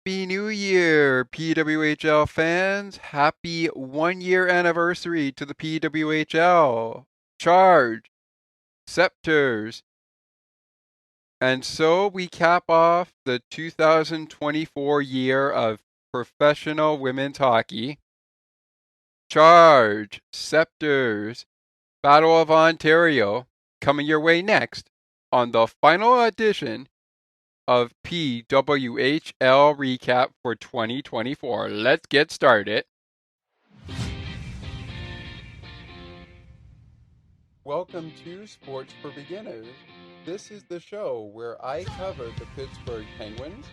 Happy New Year, PWHL fans. Happy 1 year anniversary to the PWHL. Charge, Sceptres. And so we cap off the 2024 year of professional women's hockey. Charge, Sceptres, Battle of Ontario, coming your way next on the final edition of PWHL Recap for 2024. Let's get started. Welcome to Sports for Beginners. This is the show where I cover the Pittsburgh Penguins,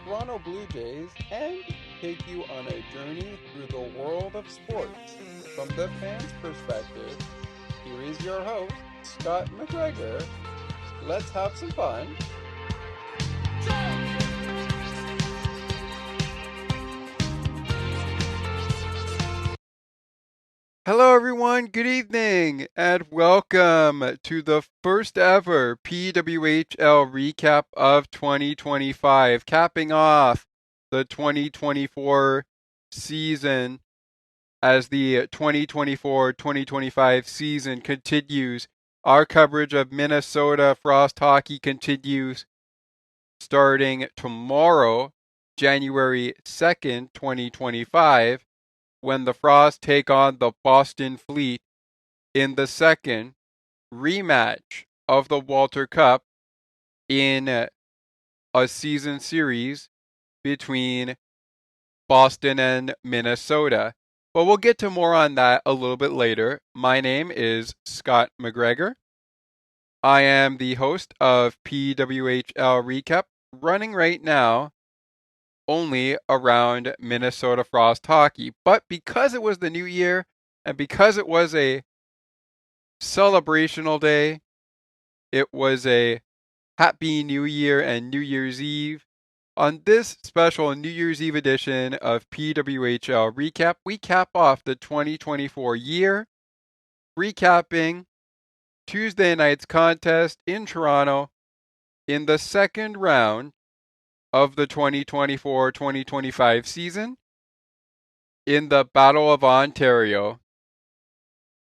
Toronto Blue Jays, and take you on a journey through the world of sports. From the fans' perspective, here is your host, Scott McGregor. Let's have some fun. Hello, everyone. Good evening, and welcome to the first ever PWHL recap of 2025, capping off the 2024 season as the 2024-2025 season continues. Our coverage of Minnesota Frost hockey continues starting tomorrow, January 2nd, 2025. When the Frost take on the Boston Fleet in the second rematch of the Walter Cup in a season series between Boston and Minnesota. But we'll get to more on that a little bit later. My name is Scott McGregor. I am the host of PWHL Recap, running right now only around Minnesota Frost hockey. But because it was the new year and because it was a celebrational day, it was a happy new year and New Year's Eve. On this special New Year's Eve edition of PWHL Recap, we cap off the 2024 year, recapping Tuesday night's contest in Toronto in the second round of the 2024-2025 season in the Battle of Ontario.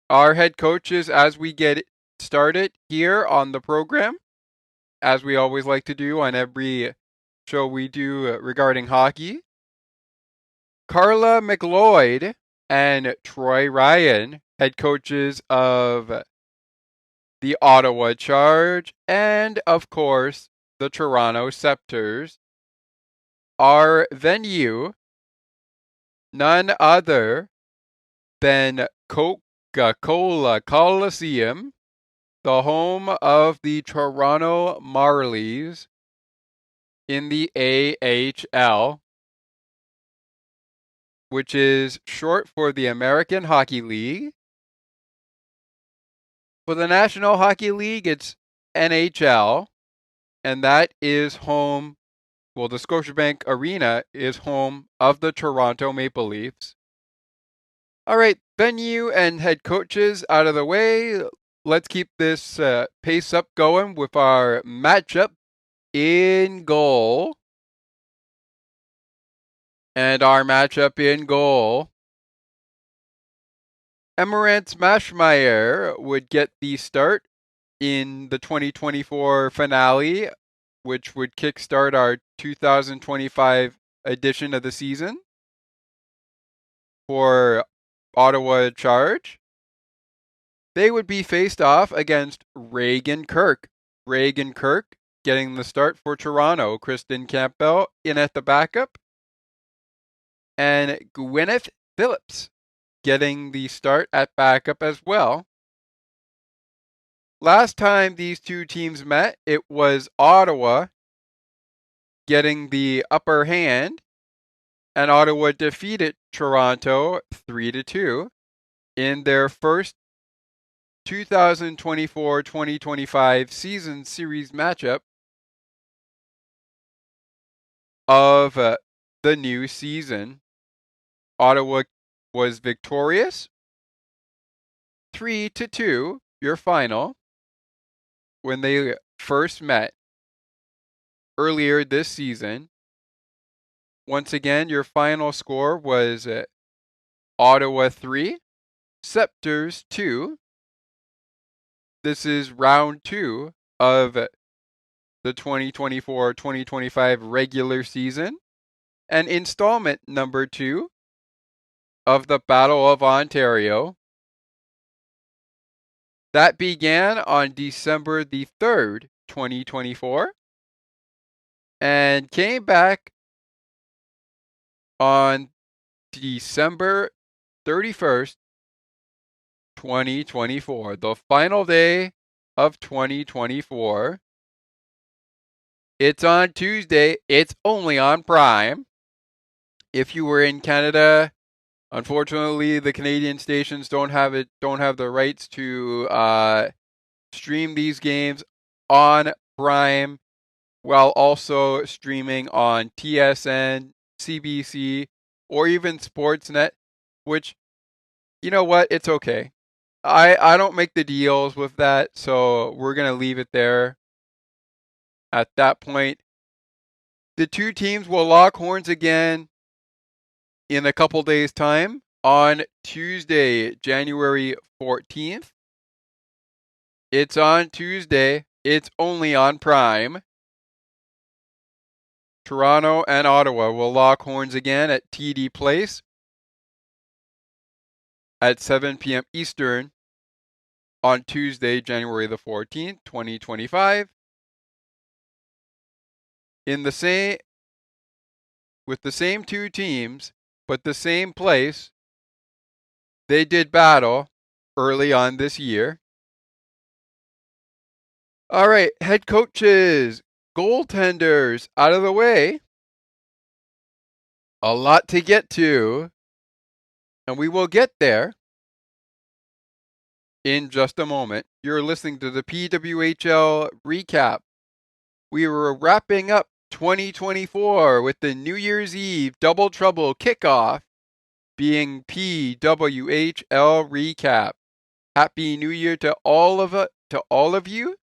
Our head coaches, as we get started here on the program, as we always like to do on every show we do regarding hockey, Carla McLeod and Troy Ryan, head coaches of the Ottawa Charge and, of course, the Toronto Sceptres. Our venue, none other than Coca-Cola Coliseum, the home of the Toronto Marlies in the AHL, which is short for the American Hockey League. For the National Hockey League, it's NHL, and that is home. Well, the Scotiabank Arena is home of the Toronto Maple Leafs. All right, venue and head coaches out of the way. Let's keep this pace up going with our matchup in goal. And our matchup in goal, Emerance Maschmeyer would get the start in the 2024 finale, which would kickstart our 2025 edition of the season for Ottawa Charge. They would be faced off against Reagan Kirk. Reagan Kirk getting the start for Toronto. Kristen Campbell in at the backup. And Gwyneth Phillips getting the start at backup as well. Last time these two teams met, it was Ottawa getting the upper hand, and Ottawa defeated Toronto 3-2 in their first 2024-2025 season series matchup of the new season. Ottawa was victorious 3-2, your final, when they first met earlier this season Once again, your final score was Ottawa 3, Sceptres 2. This is round 2 of the 2024-2025 regular season and installment number 2 of the Battle of Ontario. That began on December the 3rd, 2024, and came back on December 31st, 2024, the final day of 2024. It's on Tuesday. It's only on Prime. If you were in Canada, unfortunately, the Canadian stations don't have the rights to stream these games on Prime, while also streaming on TSN, CBC, or even Sportsnet, which, you know what, it's okay. I don't make the deals with that, so we're going to leave it there. At that point, the two teams will lock horns again in a couple days' time on Tuesday, January 14th. It's on Tuesday. It's only on Prime. Toronto and Ottawa will lock horns again at TD Place at 7 p.m. Eastern on Tuesday, January the 14th, 2025. With the same two teams, but the same place, they did battle early on this year. All right, head coaches, goaltenders out of the way. A lot to get to, and we will get there in just a moment. You're listening to the PWHL Recap. We were wrapping up 2024 with the New Year's Eve Double Trouble kickoff being PWHL Recap. Happy New Year to all of you.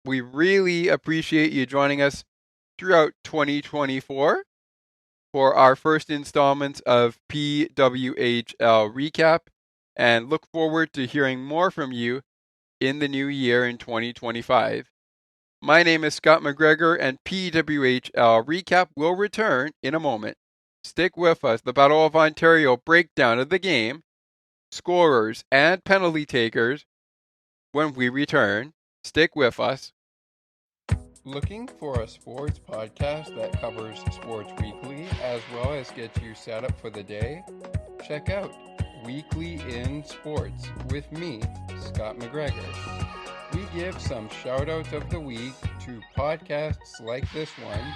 We really appreciate you joining us throughout 2024 for our first installments of PWHL Recap, and look forward to hearing more from you in the new year in 2025. My name is Scott McGregor, and PWHL Recap will return in a moment. Stick with us. The Battle of Ontario breakdown of the game, scorers, and penalty takers when we return. Stick with us. Looking for a sports podcast that covers sports weekly as well as gets you set up for the day? Check out Weekly in Sports with me, Scott McGregor. We give some shout-outs of the week to podcasts like this one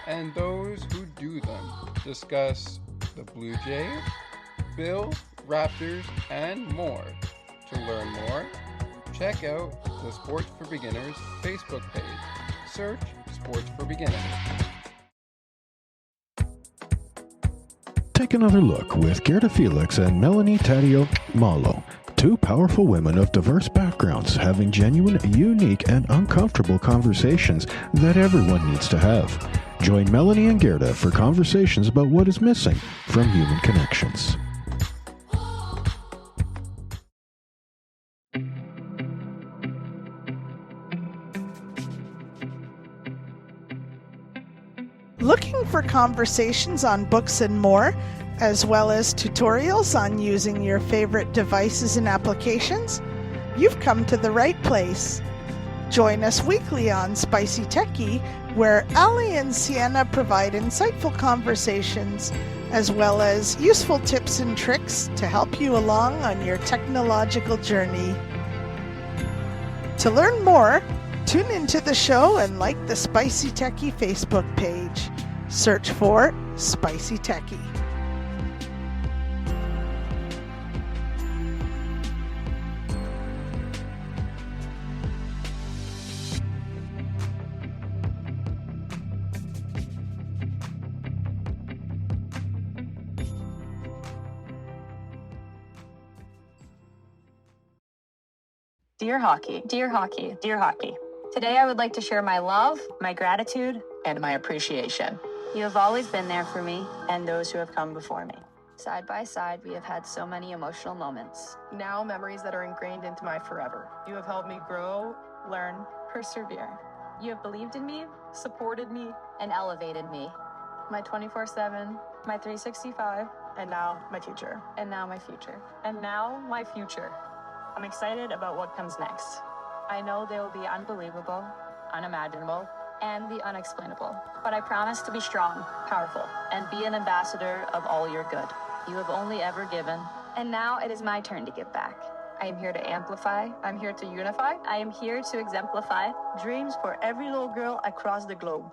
and those who do them. Discuss the Blue Jays, Bills, Raptors, and more. To learn more, check out the Sports for Beginners Facebook page. Search Sports for Beginners. Take another look with Gerda Felix and Melanie Taddeo Malo. Two powerful women of diverse backgrounds having genuine, unique, and uncomfortable conversations that everyone needs to have. Join Melanie and Gerda for conversations about what is missing from human connections. Looking for conversations on books and more, as well as tutorials on using your favorite devices and applications? You've come to the right place. Join us weekly on Spicy Techie, where Ali and Sienna provide insightful conversations, as well as useful tips and tricks to help you along on your technological journey. To learn more, tune into the show and like the Spicy Techie Facebook page. Search for Spicy Techie. Dear Hockey, dear Hockey, dear Hockey. Today I would like to share my love, my gratitude, and my appreciation. You have always been there for me and those who have come before me. Side by side, we have had so many emotional moments. Now memories that are ingrained into my forever. You have helped me grow, learn, Persevere. You have believed in me, supported me, and elevated me. My 24/7, my 365, and now my future. and now my future. And now my future. I'm excited about what comes next. I know they will be unbelievable, unimaginable, and the unexplainable. But I promise to be strong, powerful, and be an ambassador of all your good. You have only ever given, and now it is my turn to give back. I am here to amplify. I'm here to unify I am here to exemplify. dreams for every little girl across the globe.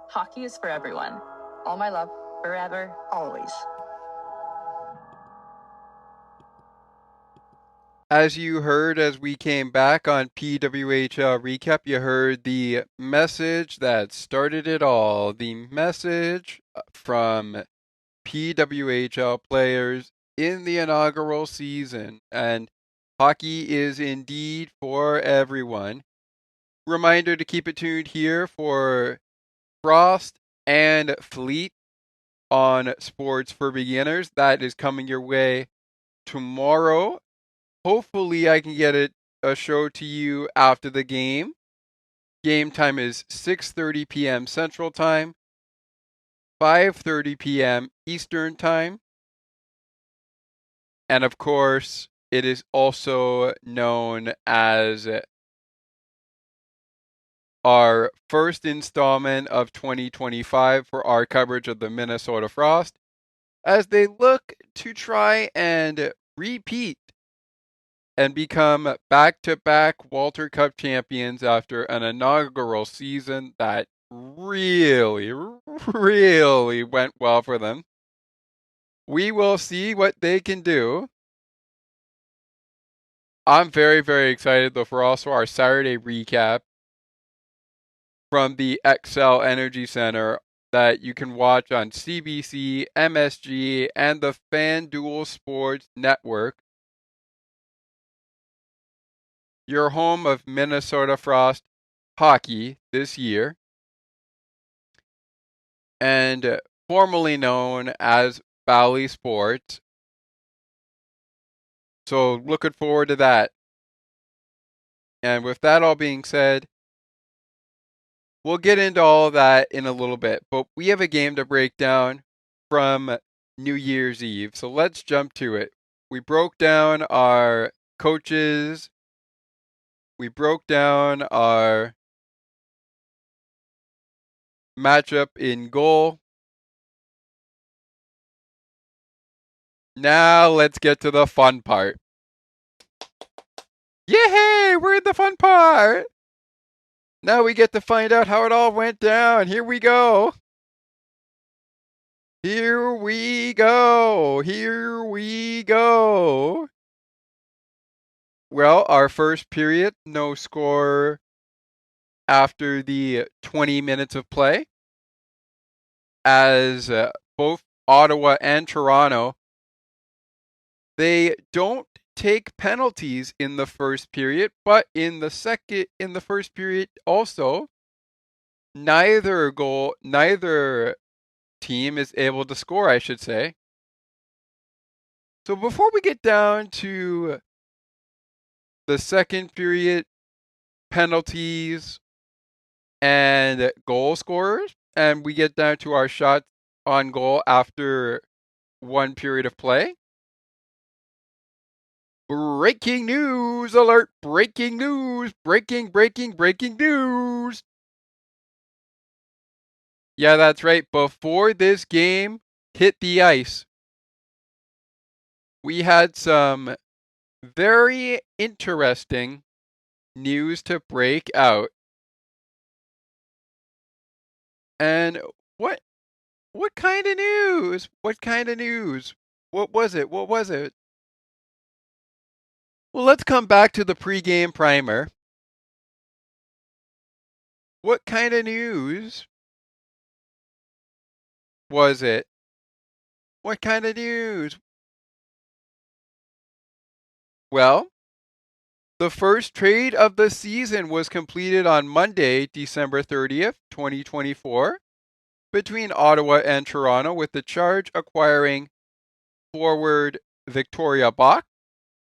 Hockey is for everyone. All my love, forever. Always. As you heard as we came back on PWHL Recap, you heard the message that started it all. The message from PWHL players in the inaugural season. And hockey is indeed for everyone. Reminder to keep it tuned here for Frost and Fleet on Sports for Beginners. That is coming your way tomorrow. Hopefully I can get a show to you after the game. Game time is 6:30 p.m. Central Time, 5:30 p.m. Eastern Time. And of course, it is also known as our first installment of 2025 for our coverage of the Minnesota Frost as they look to try and repeat and become back-to-back Walter Cup champions after an inaugural season that really went well for them. We will see what they can do. I'm very, very excited though for also our Saturday recap from the XL Energy Center that you can watch on CBC, MSG, and the FanDuel Sports Network. Your home of Minnesota Frost hockey this year, and formerly known as Bally Sports. So looking forward to that. And with that all being said, we'll get into all of that in a little bit, but we have a game to break down from New Year's Eve. So let's jump to it. We broke down our coaches. We broke down our matchup in goal. Now let's get to the fun part. Yay! We're in the fun part! Now we get to find out how it all went down. Here we go. Here we go. Here we go. Well, our first period, no score after the 20 minutes of play, as both Ottawa and Toronto, they don't take penalties in the first period, but in the first period also, neither team is able to score, I should say. So before we get down to the second period penalties and goal scorers, and we get down to our shots on goal after one period of play. Breaking news alert! Breaking news! Breaking news! Yeah, that's right. Before this game hit the ice, we had some very interesting news to break out. And what kind of news? What kind of news? What was it? What was it? Well, let's come back to the pregame primer. What kind of news was it? What kind of news? Well, the first trade of the season was completed on Monday, December 30th, 2024. between Ottawa and Toronto, with the Charge acquiring forward Victoria Bach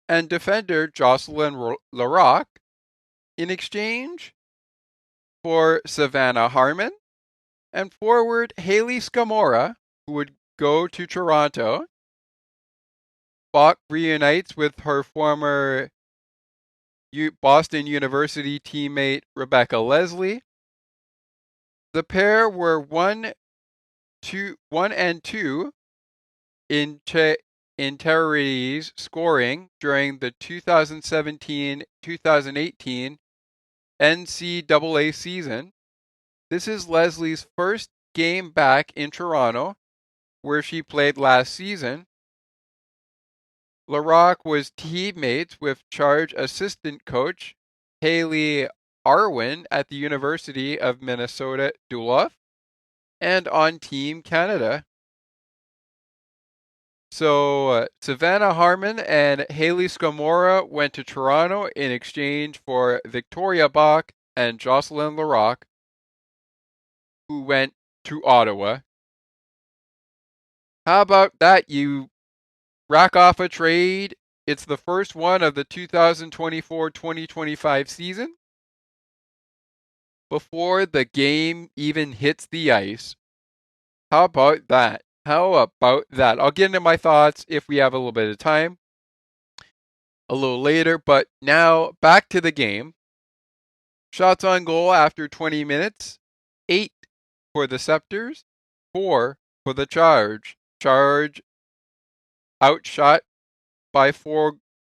and defender Jocelyn Larocque in exchange for Savannah Harmon and forward Haley Scamora, who would go to Toronto. Bach reunites with her former Boston University teammate Rebecca Leslie. The pair were 1 and 2 in Terriery's scoring during the 2017-2018 NCAA season. This is Leslie's first game back in Toronto, where she played last season. Larocque was teammates with Charge assistant coach Haley Arwin at the University of Minnesota Duluth and on Team Canada. So Savannah Harmon and Haley Scamora went to Toronto in exchange for Victoria Bach and Jocelyn Larocque, who went to Ottawa. How about that? You rack off a trade. It's the first one of the 2024-2025 season before the game even hits the ice. How about that? How about that? I'll get into my thoughts if we have a little bit of time a little later, but now back to the game. Shots on goal after 20 minutes, 8 for the Sceptres, 4 for the Charge. Charge outshot by 4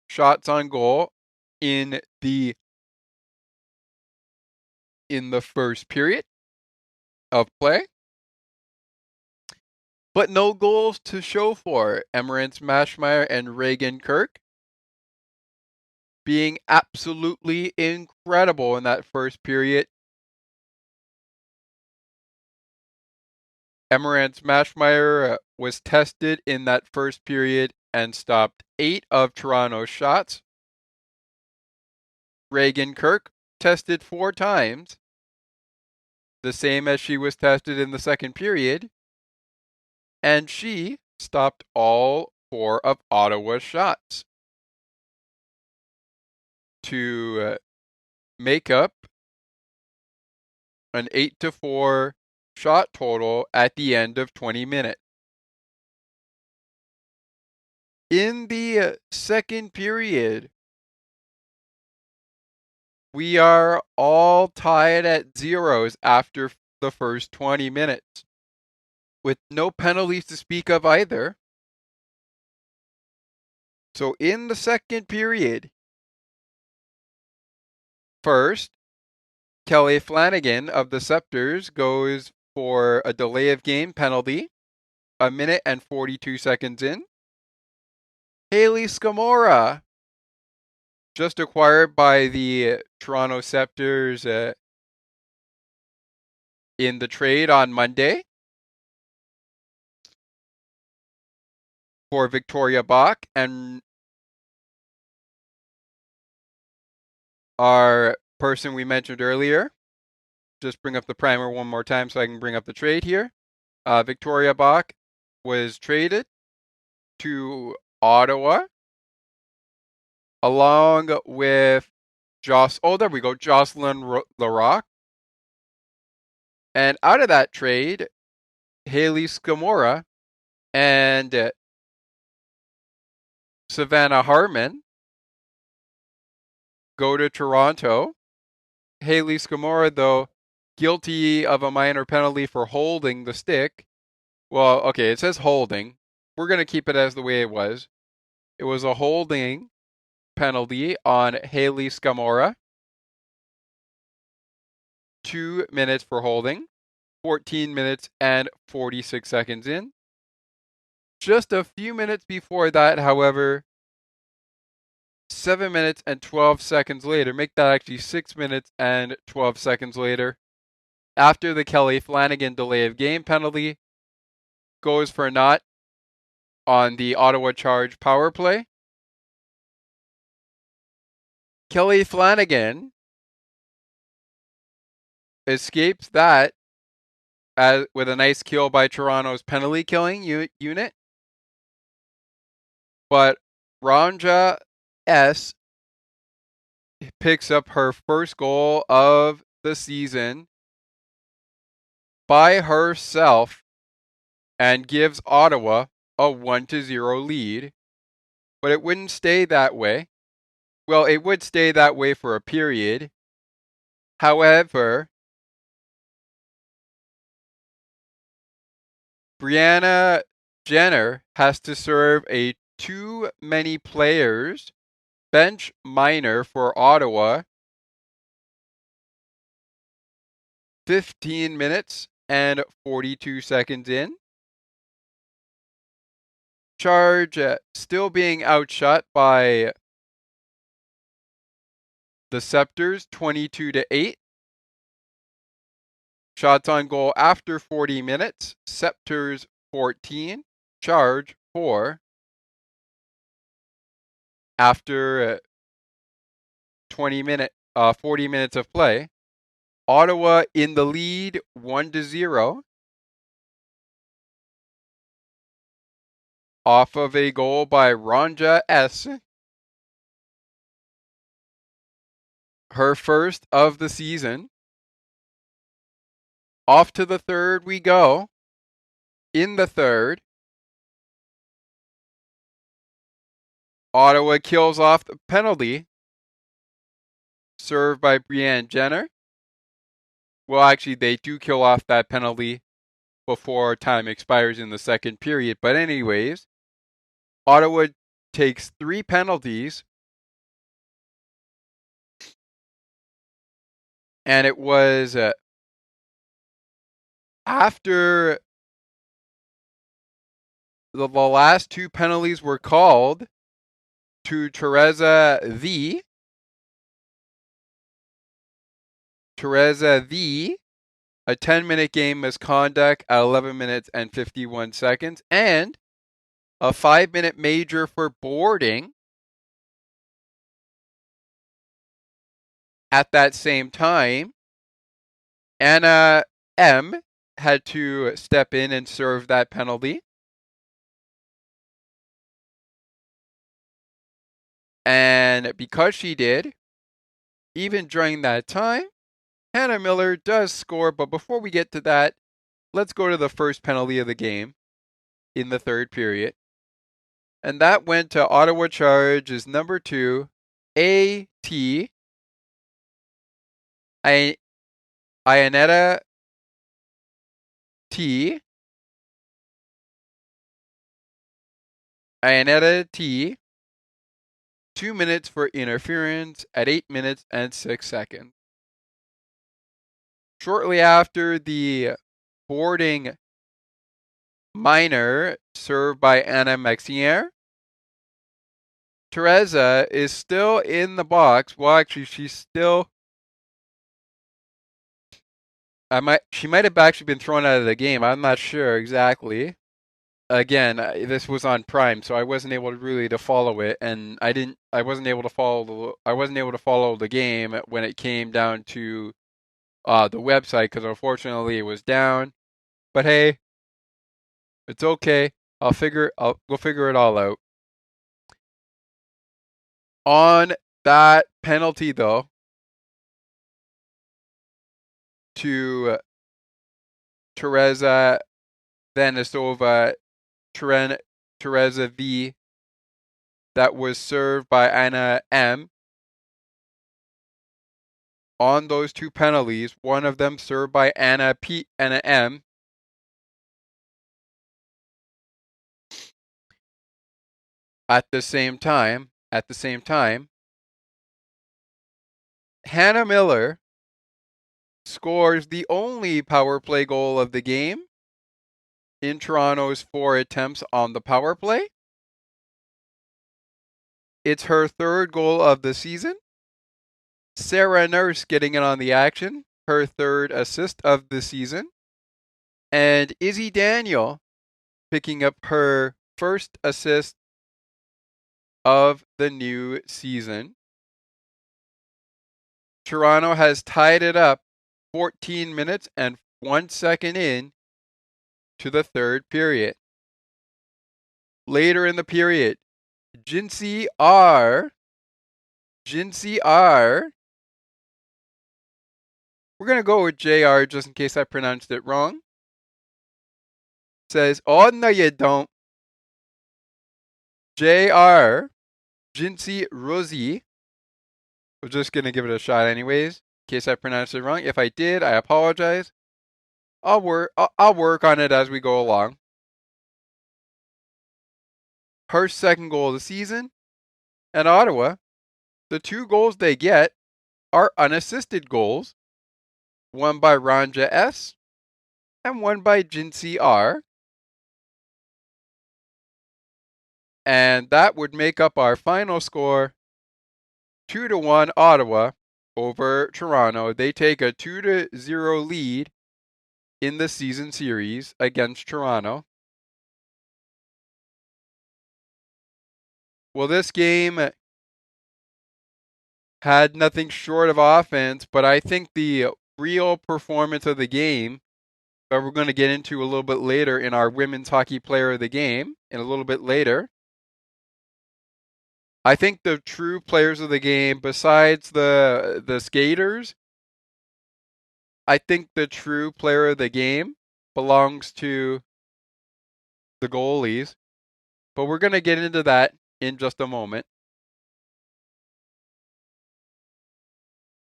shots on goal in the first period of play. But no goals to show for. Emmerance Mashmeyer and Reagan Kirk being absolutely incredible in that first period. Emmerance Mashmeyer was tested in that first period and stopped 8 of Toronto's shots. Reagan Kirk tested 4 times, the same as she was tested in the second period, and she stopped all 4 of Ottawa's shots to make up an 8-4 shot total at the end of 20 minutes. In the second period, we are all tied at zeros after the first 20 minutes, with no penalties to speak of either. So in the second period, first, Kelly Flanagan of the Sceptres goes for a delay of game penalty, 1 minute and 42 seconds in. Haley Scamora, just acquired by the Toronto Sceptres in the trade on Monday for Victoria Bach, and our person we mentioned earlier. Just bring up the primer one more time so I can bring up the trade here. Victoria Bach was traded to Ottawa along with Jocelyn Larocque. And out of that trade, Haley Scamora and Savannah Harmon go to Toronto. Haley Scamora, though, guilty of a minor penalty for holding the stick. Well, okay, it says holding. We're going to keep it as the way it was. It was a holding penalty on Haley Scamora. 2 minutes for holding. 14 minutes and 46 seconds in. Just a few minutes before that, however, 7 minutes and 12 seconds later, make that actually 6 minutes and 12 seconds later, after the Kelly Flanagan delay of game penalty, goes for naught on the Ottawa Charge power play. Kelly Flanagan escapes that with a nice kill by Toronto's penalty killing unit. But Ronja S picks up her first goal of the season by herself and gives Ottawa a 1-0 lead. But it wouldn't stay that way. Well, it would stay that way for a period. However, Brianne Jenner has to serve a too many players bench minor for Ottawa. 15 minutes and 42 seconds in. Charge still being outshot by the Sceptres 22-8. Shots on goal after 40 minutes. Sceptres 14, Charge 4. After 40 minutes of play. Ottawa in the lead 1-0. Off of a goal by Ronja S. Her first of the season. Off to the third we go. In the third, Ottawa kills off the penalty served by Brianne Jenner. Well, actually, they do kill off that penalty before time expires in the second period. But anyways, Ottawa takes 3 penalties. And it was after the last 2 penalties were called to Teresa V. A 10-minute game misconduct at 11 minutes and 51 seconds. And a 5-minute major for boarding. At that same time, Anna M. had to step in and serve that penalty. And because she did, even during that time, Hannah Miller does score. But before we get to that, let's go to the first penalty of the game in the third period. And that went to Ottawa Charge's number 2, A.T. Ionetta T. 2 minutes for interference at 8 minutes and 6 seconds. Shortly after the boarding minor served by Anna Maxier, Teresa is still in the box. Well, actually, she's still... She might have actually been thrown out of the game. I'm not sure exactly. Again, this was on Prime, so I wasn't able to follow it, and I wasn't able to follow the game when it came down to the website, because unfortunately it was down. But hey, it's okay. We'll figure it all out. On that penalty, though, to Teresa Vanisova, Teresa V, that was served by Anna M. On those 2 penalties, one of them served by Anna M. At the same time, Hannah Miller scores the only power play goal of the game in Toronto's 4 attempts on the power play. It's her 3rd goal of the season. Sarah Nurse getting in on the action, her 3rd assist of the season. And Izzy Daniel picking up her 1st assist of the new season. Toronto has tied it up 14 minutes and 1 second in to the third period. Later in the period, Jinsey R. We're going to go with JR just in case I pronounced it wrong. Says, oh, no, you don't. JR, Jinsey Rosie. I'm just going to give it a shot anyways, in case I pronounced it wrong. If I did, I apologize. I'll work on it as we go along. Her second goal of the season. And Ottawa, the 2 goals they get are unassisted goals. One by Ranja S. and one by Jinsey R. And that would make up our final score, 2-1 Ottawa over Toronto. They take a 2-0 lead in the season series against Toronto. Well, this game had nothing short of offense, but I think the real performance of the game that we're going to get into a little bit later in our Women's Hockey Player of the Game, and a little bit later, I think the true players of the game, besides the skaters, I think the true player of the game belongs to the goalies. But we're going to get into that in just a moment,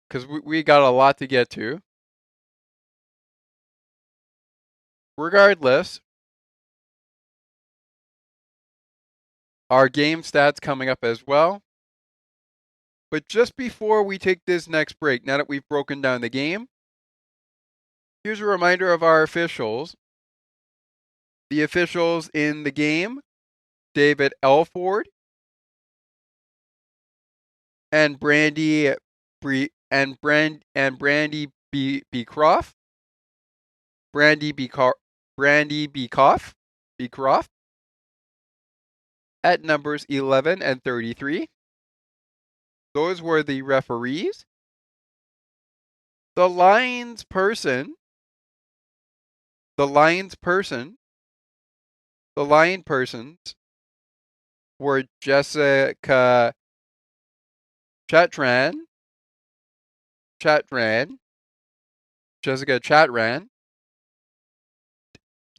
because we got a lot to get to. Regardless, our game stats coming up as well. But just before we take this next break, now that we've broken down the game, here's a reminder of our officials. The officials in the game, David Elford and Brandy B. Croft. Brandy B. Croft at numbers 11 and 33. Those were the referees. The line persons were Jessica Chatran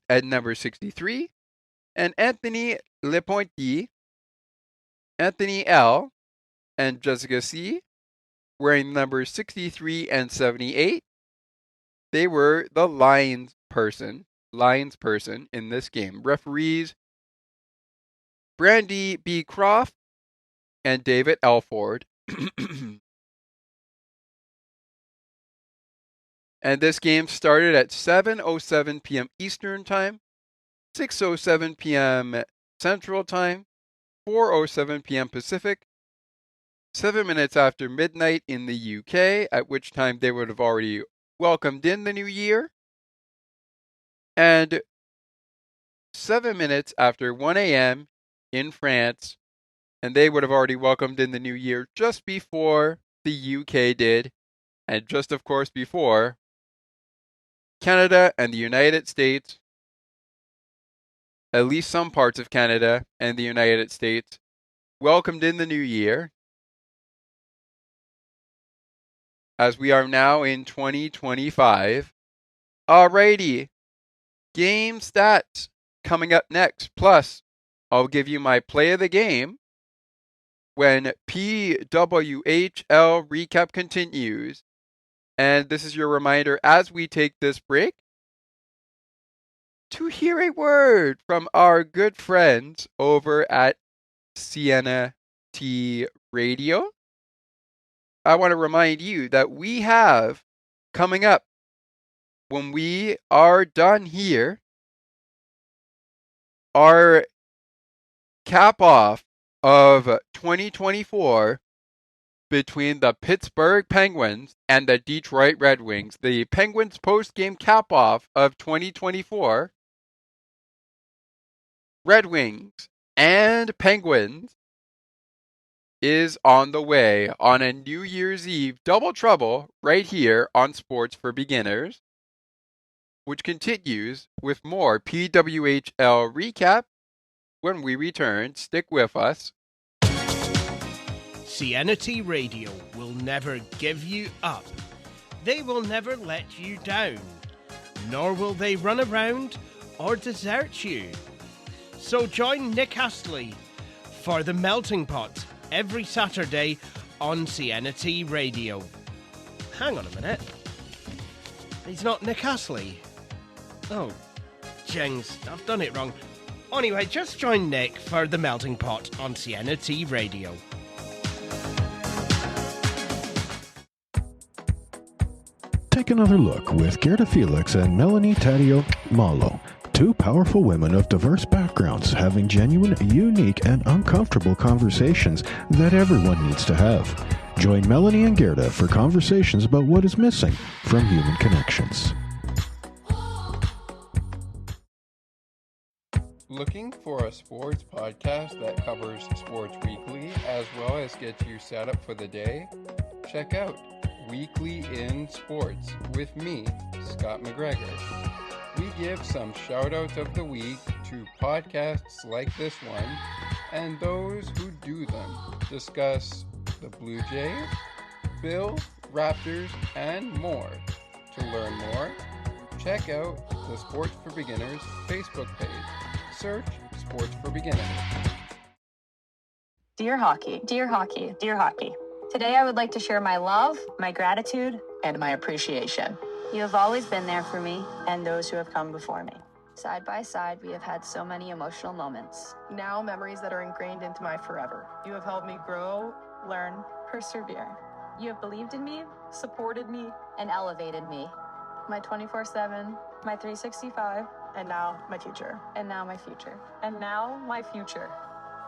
at number 63, and Anthony Lepointy, Anthony L, and Jessica C, wearing numbers 63 and 78. They were the lines person in this game. Referees, Brandy B. Croft and David Elford. And this game started at 7:07 p.m. Eastern Time, 6:07 p.m. Central Time, 4:07 p.m. Pacific, 7 minutes after midnight in the UK, at which time they would have already welcomed in the new year, and 7 minutes after 1 a.m. in France, and they would have already welcomed in the new year just before the UK did, and just, of course, before Canada and the United States, at least some parts of Canada and the United States, welcomed in the new year, as we are now in 2025. Alrighty, game stats coming up next. Plus, I'll give you my play of the game when PWHL Recap continues. And this is your reminder as we take this break to hear a word from our good friends over at Sienna T Radio. I want to remind you that we have coming up, when we are done here, our cap off of 2024 between the Pittsburgh Penguins and the Detroit Red Wings. The Penguins post-game cap-off of 2024. Red Wings and Penguins is on the way on a New Year's Eve double trouble right here on Sports for Beginners. which continues with more PWHL Recap when we return. Stick with us. CNT Radio will never give you up. They will never let you down, nor will they run around or desert you. So join Nick Astley for The Melting Pot every Saturday on CNT Radio. Hang on a minute. He's not Nick Astley. Oh, jings, I've done it wrong. Anyway, just join Nick for The Melting Pot on CNT Radio. Take another look with Gerda Felix and Melanie Taddeo Malo, two powerful women of diverse backgrounds having genuine, unique, and uncomfortable conversations that everyone needs to have. Join Melanie and Gerda for conversations about what is missing from human connections. Looking for a sports podcast that covers sports weekly as well as gets you set up for the day? Check out Weekly in Sports with me, Scott McGregor. We give some shout-outs of the week to podcasts like this one and those who do them. Discuss the Blue Jays, Bills, Raptors, and more. To learn more, check out the Sports for Beginners Facebook page. Search Sports for Beginners. Dear hockey, dear hockey, dear hockey. Today I would like to share my love, my gratitude, and my appreciation. You have always been there for me and those who have come before me. Side by side, we have had so many emotional moments. Now memories that are ingrained into my forever. You have helped me grow, learn, Persevere. You have believed in me, supported me, and elevated me. My 24/7, my 365, and now my future. and now my future. And now my future.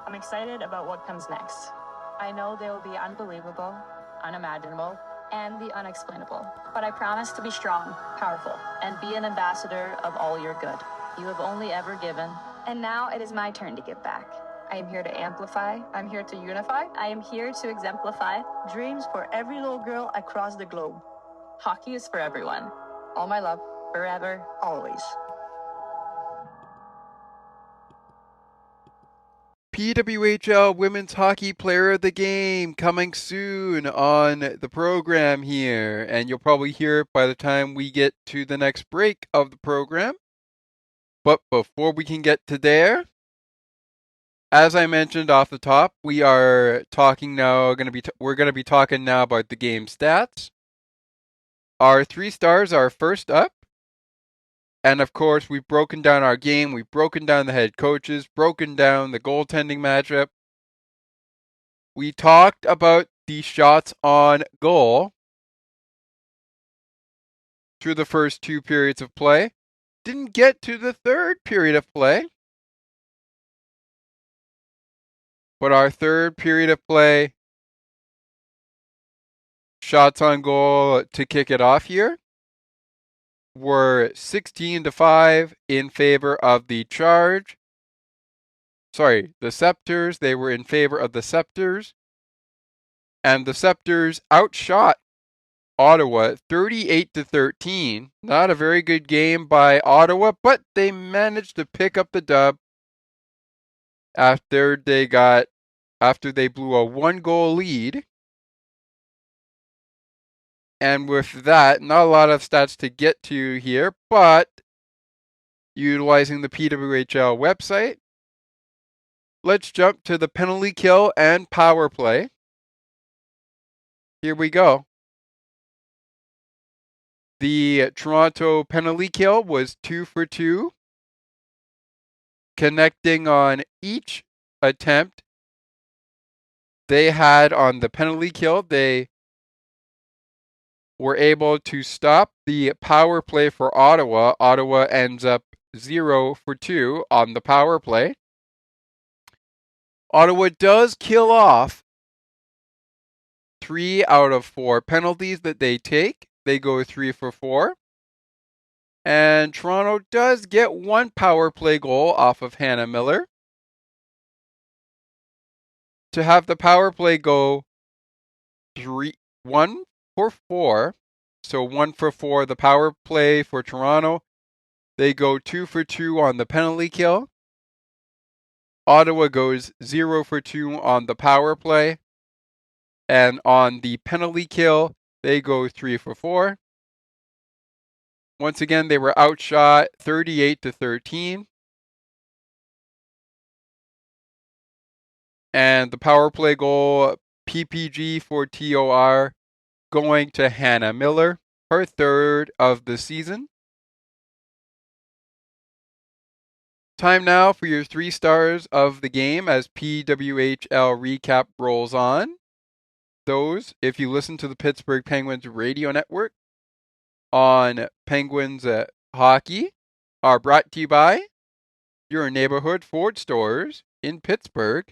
I'm excited about what comes next. I know they will be unbelievable, unimaginable, and the unexplainable. But I promise to be strong, powerful, and be an ambassador of all your good. You have only ever given, and now it is my turn to give back. I am here to amplify. I'm here to unify I am here to exemplify. dreams for every little girl across the globe. Hockey is for everyone, All my love, forever. always. PWHL Women's Hockey Player of the Game coming soon on the program here, and you'll probably hear it by the time we get to the next break of the program. But before we can get to there, as I mentioned off the top, we are talking now. We're going to be talking now about the game stats. Our 3 stars are first up. And of course, we've broken down our game. We've broken down the head coaches, broken down the goaltending matchup. We talked about the shots on goal through the first 2 periods of play. Didn't get to the 3rd period of play. But our 3rd period of play, shots on goal to kick it off here, were 16-5 in favor of the Charge. Sorry, the Sceptres. They were in favor of the Sceptres. And the Sceptres outshot Ottawa 38-13. Not a very good game by Ottawa, but they managed to pick up the dub after they blew a 1-goal lead. And with that, not a lot of stats to get to here, but utilizing the PWHL website, let's jump to the penalty kill and power play. Here we go. The Toronto penalty kill was 2 for 2, connecting on each attempt they had on the penalty kill. They were able to stop the power play for Ottawa. Ottawa ends up 0 for 2 on the power play. Ottawa does kill off 3 out of 4 penalties that they take. They go 3 for 4. And Toronto does get 1 power play goal off of Hannah Miller to have the power play go 1 for 4. So 1 for 4 the power play for Toronto, They go 2 for 2 on the penalty kill. Ottawa goes 0 for 2 on the power play. And on the penalty kill, they go 3 for 4. Once again, they were outshot 38-13. And the power play goal, PPG for TOR, going to Hannah Miller, her third of the season. Time now for your 3 stars of the game as PWHL Recap rolls on. Those, if you listen to the Pittsburgh Penguins radio network on Penguins Hockey, are brought to you by your neighborhood Ford stores in Pittsburgh.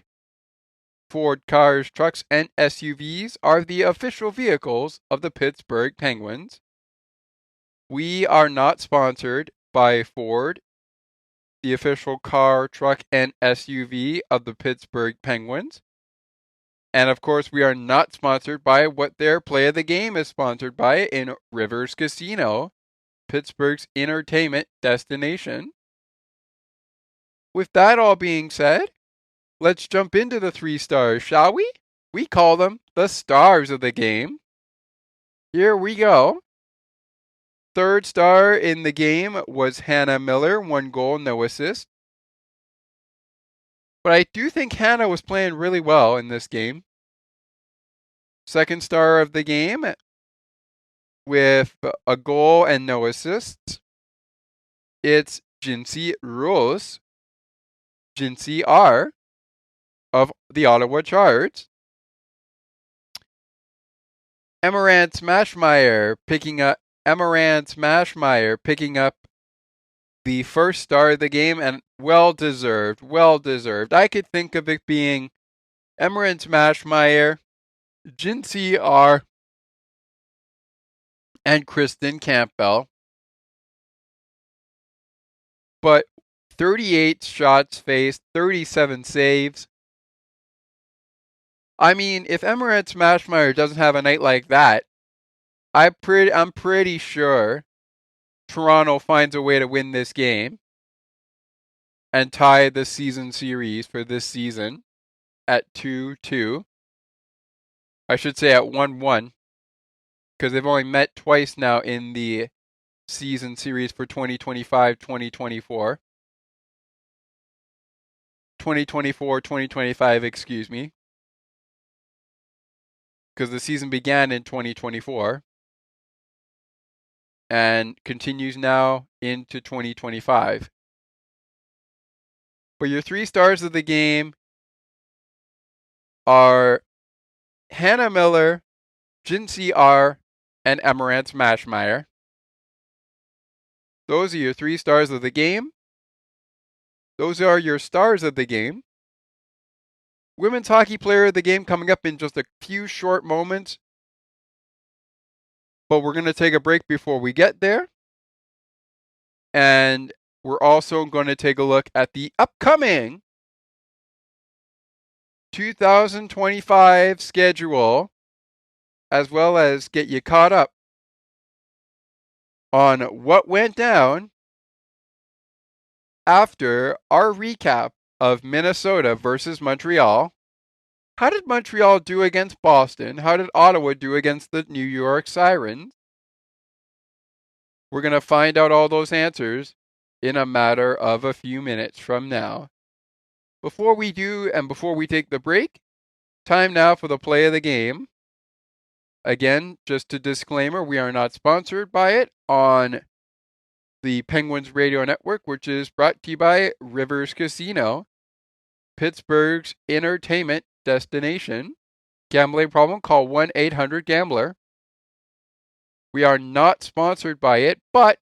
Ford cars, trucks, and SUVs are the official vehicles of the Pittsburgh Penguins. We are not sponsored by Ford, the official car, truck, and SUV of the Pittsburgh Penguins. And of course, we are not sponsored by what their play of the game is sponsored by in Rivers Casino, Pittsburgh's entertainment destination. With that all being said, let's jump into the 3 stars, shall we? We call them the stars of the game. Here we go. Third star in the game was Hannah Miller, 1 goal, no assist. But I do think Hannah was playing really well in this game. Second star of the game with a goal and no assists. It's Jinsey Rose, Jinsey R, of the Ottawa Charge. Emerance Mashmeyer picking up the first star of the game, and well deserved. I could think of it being Emerance Mashmeyer, Jinsey R, and Kristen Campbell. But 38 shots faced, 37 saves. I mean, if Emerance Mashmeyer doesn't have a night like that, I'm pretty sure Toronto finds a way to win this game and tie the season series for this season at 2-2. I should say at 1-1, because they've only met twice now in the season series for 2025-2024. 2024-2025, excuse me. Because the season began in 2024 and continues now into 2025. But your 3 stars of the game are Hannah Miller, Jinsey R, and Emerance Mashmeyer. Those are your 3 stars of the game. Those are your stars of the game. Women's Hockey Player of the Game coming up in just a few short moments. But we're going to take a break before we get there. And we're also going to take a look at the upcoming 2025 schedule, as well as get you caught up on what went down after our recap of Minnesota versus Montreal. How did Montreal do against Boston? How did Ottawa do against the New York Sirens? We're going to find out all those answers in a matter of a few minutes from now. Before we do, and before we take the break, time now for the play of the game. Again, just a disclaimer, we are not sponsored by it on the Penguins Radio Network, which is brought to you by Rivers Casino, Pittsburgh's entertainment destination. Gambling problem? Call 1-800-GAMBLER. We are not sponsored by it, but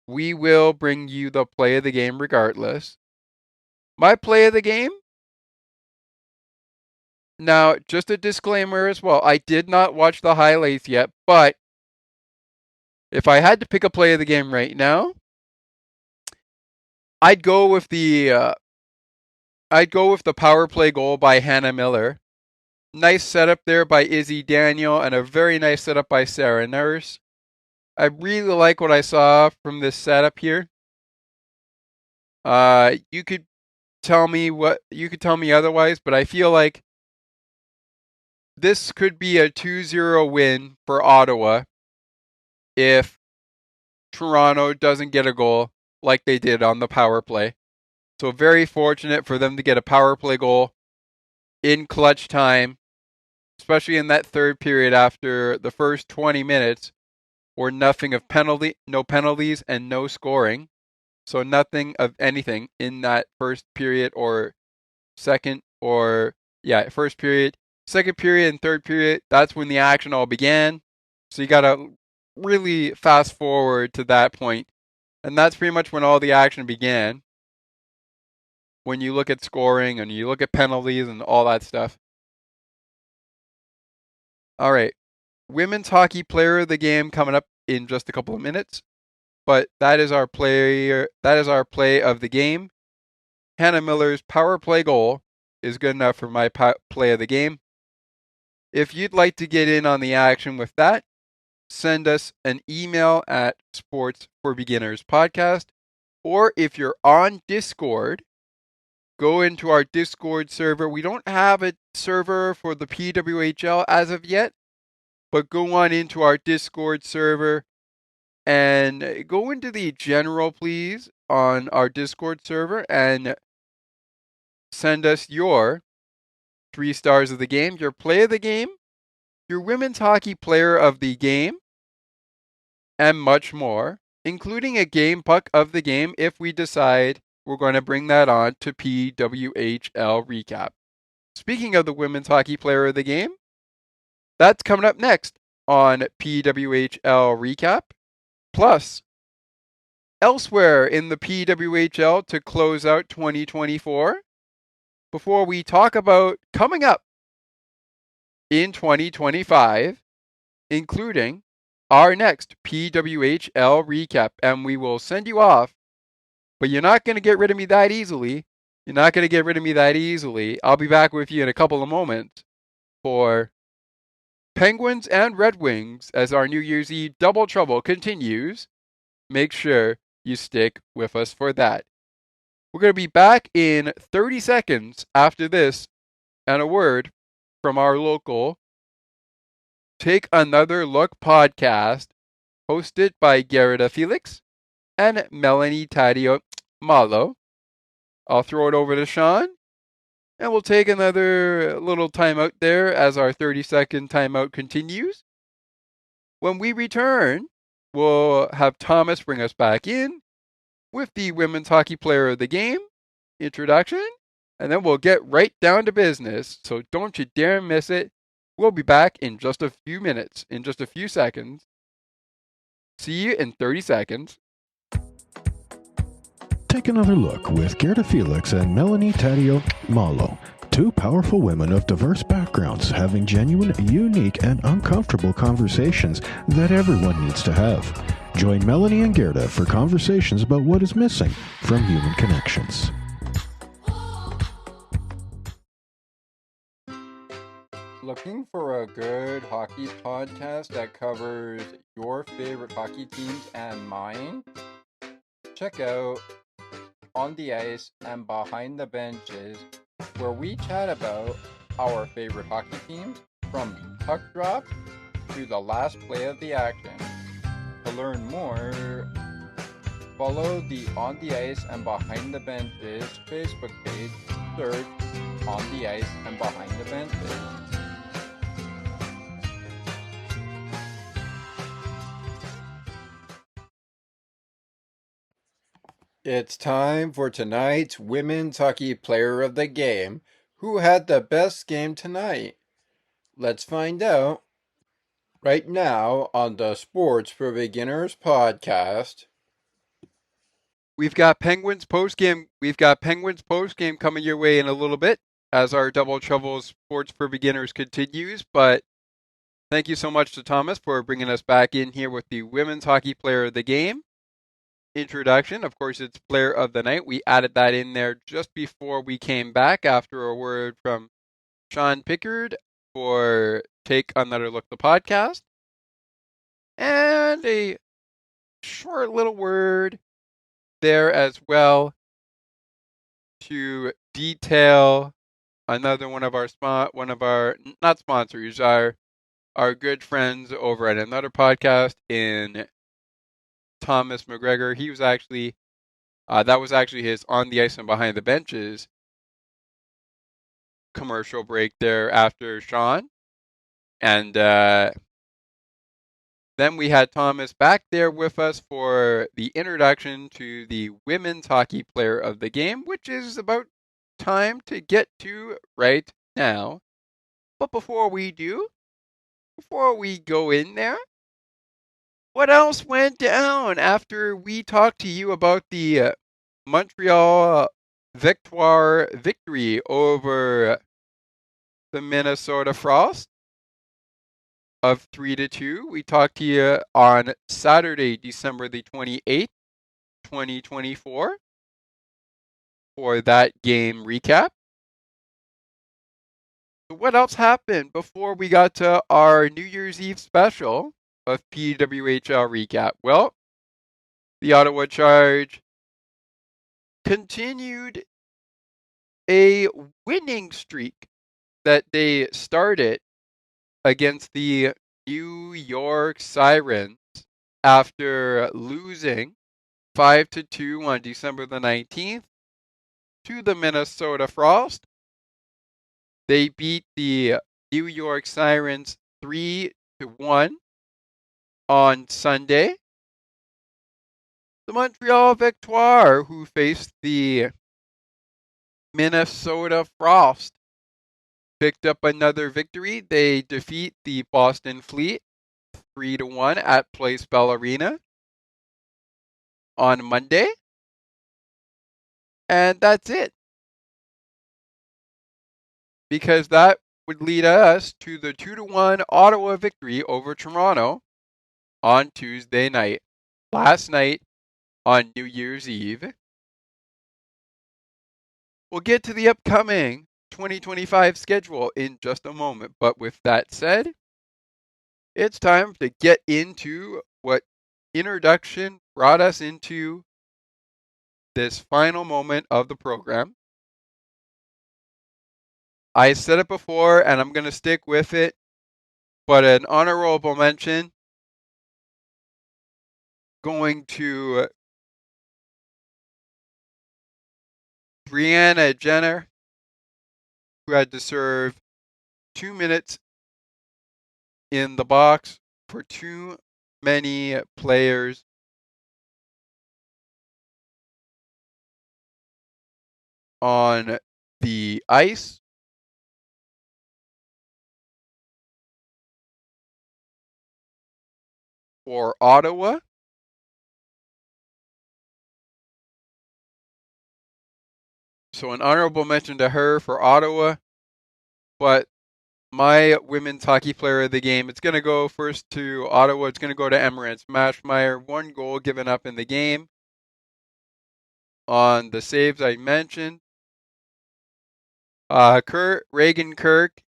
we will bring you the play of the game regardless. My play of the game? Now, just a disclaimer as well. I did not watch the highlights yet, but if I had to pick a play of the game right now, I'd go with the power play goal by Hannah Miller. Nice setup there by Izzy Daniel, and a very nice setup by Sarah Nurse. I really like what I saw from this setup here. You could tell me otherwise, but I feel like this could be a 2-0 win for Ottawa if Toronto doesn't get a goal like they did on the power play. So very fortunate for them to get a power play goal in clutch time, especially in that third period after the first 20 minutes were no penalties and no scoring. So nothing of anything in that first period or first period, second period and third period. That's when the action all began. So you got to really fast forward to that point. And that's pretty much when all the action began. When you look at scoring and you look at penalties and all that stuff. All right. Women's hockey player of the game coming up in just a couple of minutes. But that is our play of the game. Hannah Miller's power play goal is good enough for my play of the game. If you'd like to get in on the action with that, send us an email at Sports for Beginners Podcast. Or if you're on Discord, go into our Discord server. We don't have a server for the PWHL as of yet, but go on into our Discord server and go into the general, please, on our Discord server and send us your 3 stars of the game, your play of the game, your women's hockey player of the game, and much more, including a game puck of the game if we decide we're going to bring that on to PWHL Recap. Speaking of the women's hockey player of the game, that's coming up next on PWHL Recap. Plus, elsewhere in the PWHL to close out 2024, before we talk about coming up in 2025, including our next PWHL Recap. And we will send you off, but you're not going to get rid of me that easily. I'll be back with you in a couple of moments for Penguins and Red Wings as our New Year's Eve double trouble continues. Make sure you stick with us for that. We're going to be back in 30 seconds after this and a word from our local Take Another Look podcast hosted by Gerda Felix and Melanie Taddeo Malo. I'll throw it over to Sean. And we'll take another little timeout there as our 30-second timeout continues. When we return, we'll have Thomas bring us back in with the women's hockey player of the game introduction. And then we'll get right down to business. So don't you dare miss it. We'll be back in just a few minutes, in just a few seconds. See you in 30 seconds. Take another look with Gerda Felix and Melanie Taddeo Malo, 2 powerful women of diverse backgrounds having genuine, unique, and uncomfortable conversations that everyone needs to have. Join Melanie and Gerda for conversations about what is missing from human connections. Looking for a good hockey podcast that covers your favorite hockey teams and mine? Check out On the Ice and Behind the Benches, where we chat about our favorite hockey teams from puck drop to the last play of the action. To learn more, follow the On the Ice and Behind the Benches Facebook page. Search On the Ice and Behind the Benches. It's time for tonight's Women's Hockey Player of the Game. Who had the best game tonight? Let's find out right now on the Sports for Beginners podcast. We've got Penguins postgame coming your way in a little bit as our Double Trouble Sports for Beginners continues. But thank you so much to Thomas for bringing us back in here with the Women's Hockey Player of the Game introduction. Of course, it's Player of the Night. We added that in there just before we came back after a word from Sean Pickard for Take Another Look, the podcast. And a short little word there as well to detail another one of our not sponsors, our good friends over at another podcast in Thomas McGregor. He was actually that was actually his On the Ice and Behind the Benches commercial break there after Sean. And then we had Thomas back there with us for the introduction to the women's hockey player of the game, which is about time to get to right now. But before we go in there, what else went down after we talked to you about the Montreal victory over the Minnesota Frost of 3-2. We talked to you on Saturday, December the 28th, 2024 for that game recap. So what else happened before we got to our New Year's Eve special of PWHL Recap? Well, the Ottawa Charge continued a winning streak that they started against the New York Sirens after losing 5-2 on December the 19th to the Minnesota Frost. They beat the New York Sirens 3-1 on Sunday. The Montreal Victoire, who faced the Minnesota Frost, picked up another victory. They defeat the Boston Fleet 3-1 at Place Bell Arena on Monday. And that's it. Because that would lead us to the 2-1 Ottawa victory over Toronto on Tuesday night. Last night on New Year's Eve. We'll get to the upcoming 2025 schedule in just a moment. But with that said, it's time to get into what introduction brought us into this final moment of the program. I said it before and I'm going to stick with it, but an honorable mention going to Brianne Jenner, who had to serve 2 minutes in the box for too many players on the ice. For Ottawa. So an honorable mention to her for Ottawa. But my women's hockey player of the game, it's going to go first to Ottawa. It's going to go to Emmerance Mashmeyer. 1 goal given up in the game on the saves I mentioned. Reagan Kirk.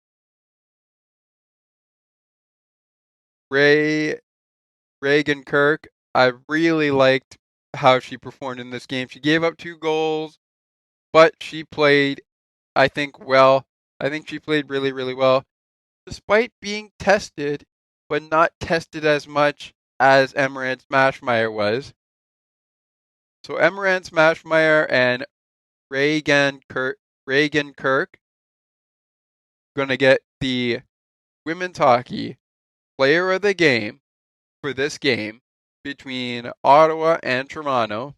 Reagan Kirk. I really liked how she performed in this game. She gave up 2 goals, but she played, I think, well. I think she played really, really well, despite being tested, but not tested as much as Emmerance Mashmeyer was. So Emmerance Mashmeyer and Reagan Kirk going to get the women's hockey player of the game for this game between Ottawa and Toronto.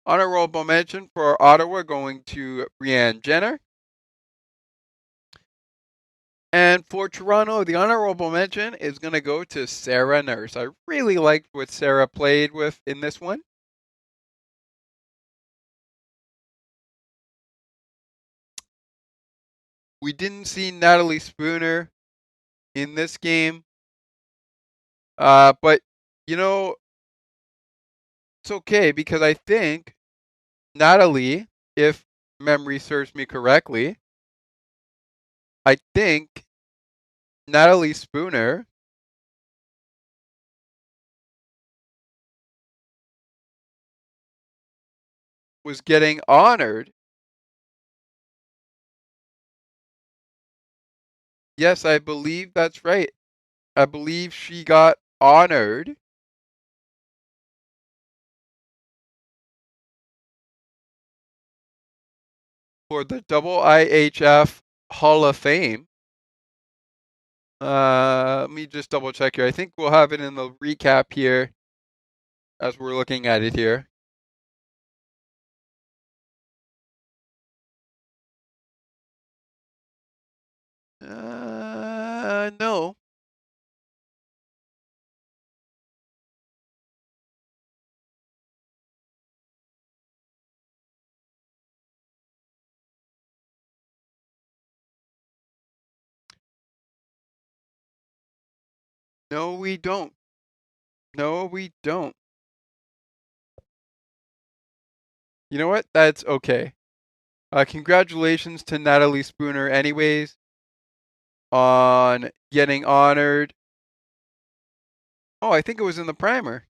Honorable mention for Ottawa going to Brianne Jenner. And for Toronto, the honorable mention is going to go to Sarah Nurse. I really liked what Sarah played with in this one. We didn't see Natalie Spooner in this game. But, you know, it's okay because I think Natalie, if memory serves me correctly, I think Natalie Spooner was getting honored. Yes, I believe that's right. I believe she got honored for the IIHF Hall of Fame. Let me just double check here. I think we'll have it in the recap here as we're looking at it here. No. No, we don't. No, we don't. You know what? That's okay. Congratulations to Natalie Spooner anyways on getting honored. Oh, I think it was in the primer.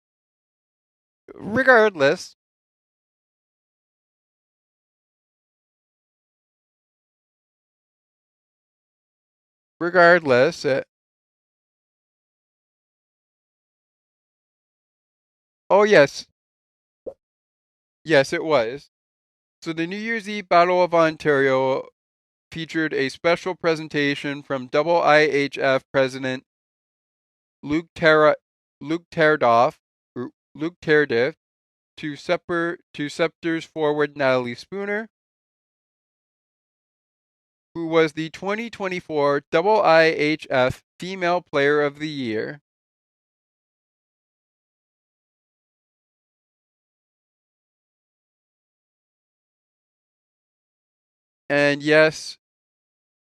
Regardless. Oh, yes. Yes, it was. So the New Year's Eve Battle of Ontario featured a special presentation from IIHF President Luke Terdoff to Sceptres forward Natalie Spooner, who was the 2024 IIHF Female Player of the Year. And yes,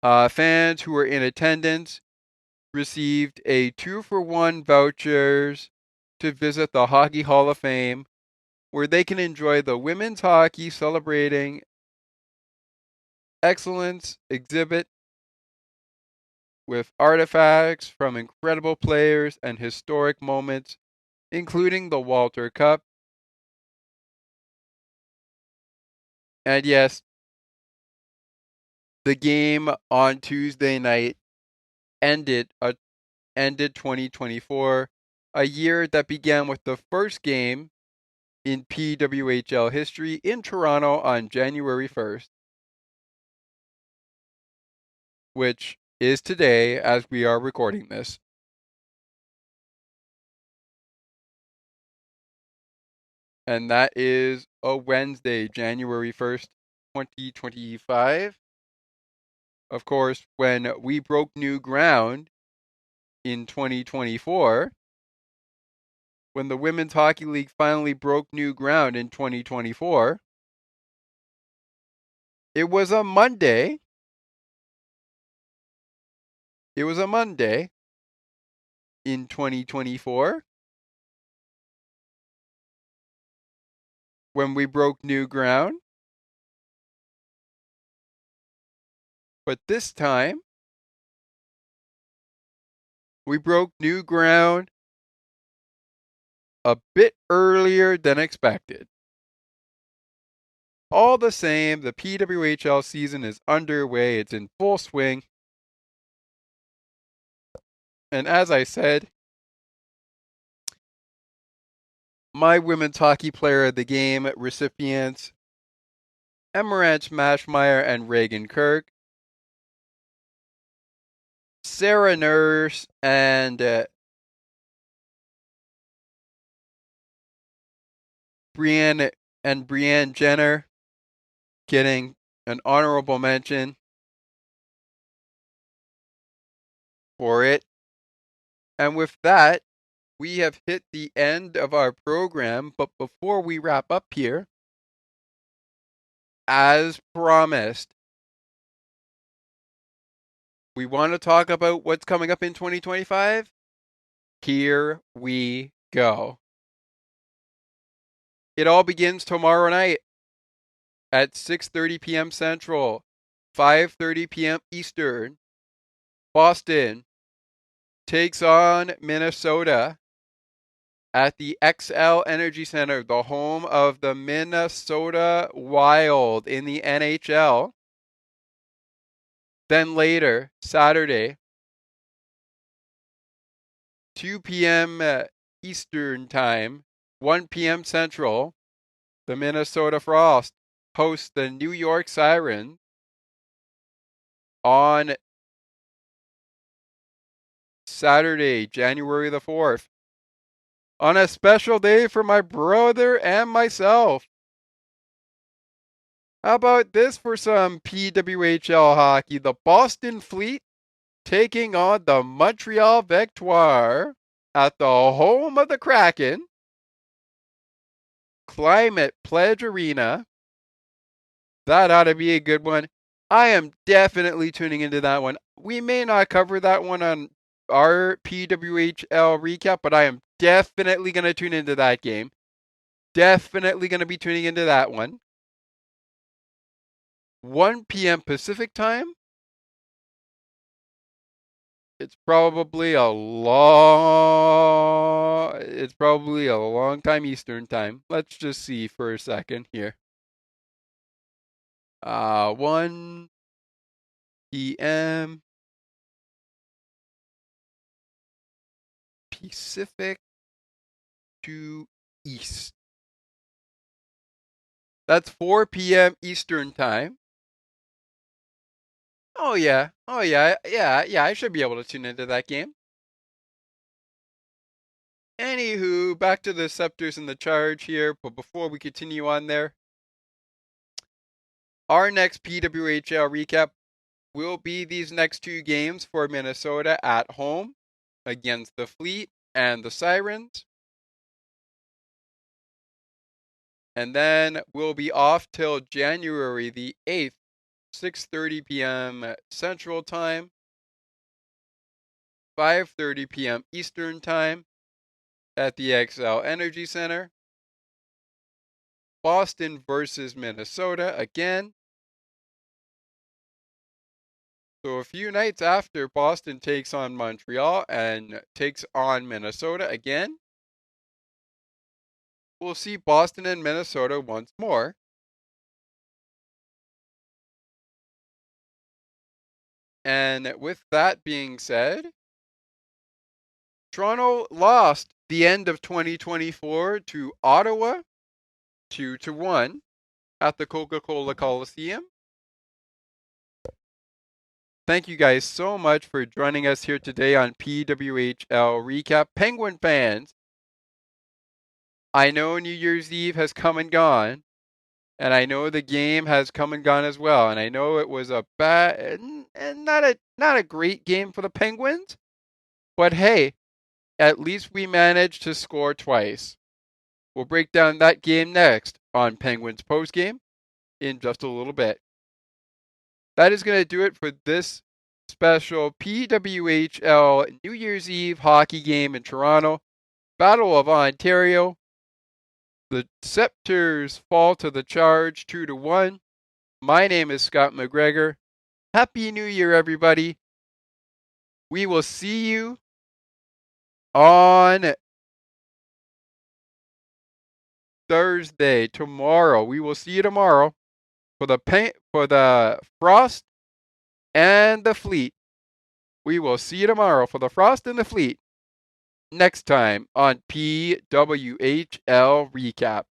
fans who were in attendance received a 2-for-1 vouchers to visit the Hockey Hall of Fame, where they can enjoy the women's hockey celebrating excellence exhibit with artifacts from incredible players and historic moments, including the Walter Cup. And yes, the game on Tuesday night ended 2024, a year that began with the first game in PWHL history in Toronto on January 1st, which is today as we are recording this. And that is a Wednesday, January 1st, 2025. Of course, when we broke new ground in 2024, when the Women's Hockey League finally broke new ground in 2024, it was a Monday. It was a Monday in 2024 when we broke new ground. But this time, we broke new ground a bit earlier than expected. All the same, the PWHL season is underway. It's in full swing. And as I said, my Women's Hockey Player of the Game recipients, Emmerich Mashmeyer and Reagan Kirk, Sarah Nurse and Brianne Jenner getting an honorable mention for it. And with that, we have hit the end of our program. But before we wrap up here, as promised, we want to talk about what's coming up in 2025. Here we go. It all begins tomorrow night at 6:30 p.m. Central, 5:30 p.m. Eastern. Boston takes on Minnesota at the XL Energy Center, the home of the Minnesota Wild in the NHL. Then later, Saturday, 2 p.m. Eastern Time, 1 p.m. Central, the Minnesota Frost hosts the New York Sirens on Saturday, January the 4th, on a special day for my brother and myself. How about this for some PWHL hockey? The Boston Fleet taking on the Montreal Victoire at the home of the Kraken, Climate Pledge Arena. That ought to be a good one. I am definitely tuning into that one. We may not cover that one on our PWHL recap, but I am definitely going to tune into that game. Definitely going to be tuning into that one. 1 p.m. Pacific time. It's probably a long time Eastern time. Let's just see for a second here. 1 p.m. Pacific to East. That's 4 p.m. Eastern time. Oh yeah, I should be able to tune into that game. Anywho, back to the Sceptres and the Charge here, but before we continue on there, our next PWHL recap will be these next two games for Minnesota at home against the Fleet and the Sirens. And then we'll be off till January the 8th, 6:30 p.m. Central Time, 5:30 p.m. Eastern Time at the XL Energy Center. Boston versus Minnesota again. So a few nights after Boston takes on Montreal and takes on Minnesota again, we'll see Boston and Minnesota once more. And with that being said, Toronto lost the end of 2024 to Ottawa 2-1 at the Coca-Cola Coliseum. Thank you guys so much for joining us here today on PWHL Recap. Penguin fans, I know New Year's Eve has come and gone, and I know the game has come and gone as well, and I know it was a bad and not a great game for the Penguins, but hey, at least we managed to score twice. We'll break down that game next on Penguins postgame in just a little bit. That is going to do it for this special PWHL New Year's Eve hockey game in Toronto. Battle of Ontario. The Sceptres fall to the Charge 2-1. My name is Scott McGregor. Happy New Year, everybody. We will see you on Thursday, tomorrow. We will see you tomorrow for the Frost and the Fleet. We will see you tomorrow for the Frost and the Fleet. Next time on PWHL Recap.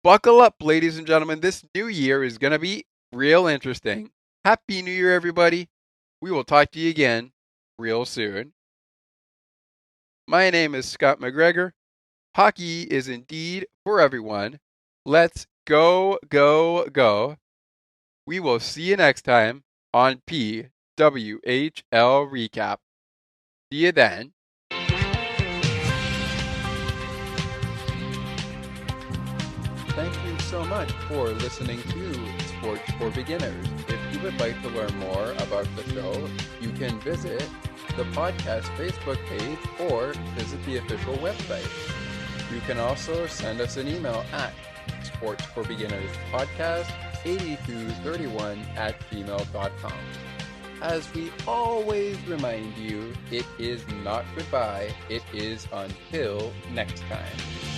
Buckle up, ladies and gentlemen. This new year is going to be real interesting. Happy New Year, everybody. We will talk to you again real soon. My name is Scott McGregor. Hockey is indeed for everyone. Let's go, go, go. We will see you next time on PWHL Recap. See you then. Thank you so much for listening to Sports for Beginners. If you would like to learn more about the show, you can visit the podcast Facebook page or visit the official website. You can also send us an email at sportsforbeginnerspodcast8231@gmail.com. as we always remind you, it is not goodbye, it is until next time.